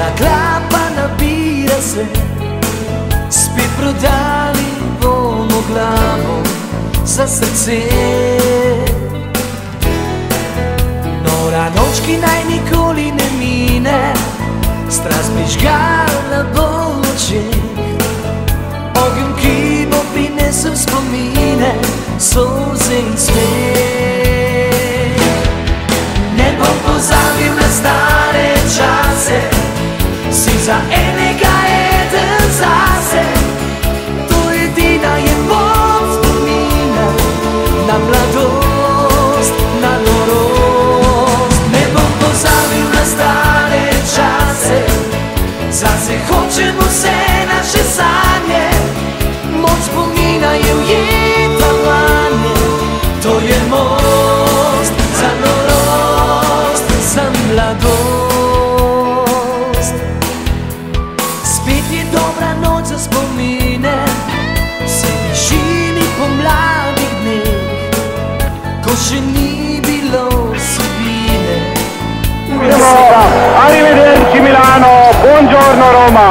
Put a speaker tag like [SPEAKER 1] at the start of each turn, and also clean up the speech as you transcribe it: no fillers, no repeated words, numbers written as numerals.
[SPEAKER 1] Stara klapa nabira se, spet prodali bomo glavo za srce. Nora noč, ki naj nikoli ne mine, strast prižgala bo v očeh. Ogenj, ki bo prinesel spomine, solze in smeh. Ne bom pozabil na stare čase, si za enega eden zase. To edina je pot spomina na mladost, na norost. Ne bom pozabil na stare čase, zase hočem vse naše sanje. Moč spomina je ujeta vanje, to je most za norost, za mladost. Spet je dobra noč za spomine, se tišini po mladih dneh, ko še ni bilo sivine.
[SPEAKER 2] Arrivederci Milano, buongiorno Roma.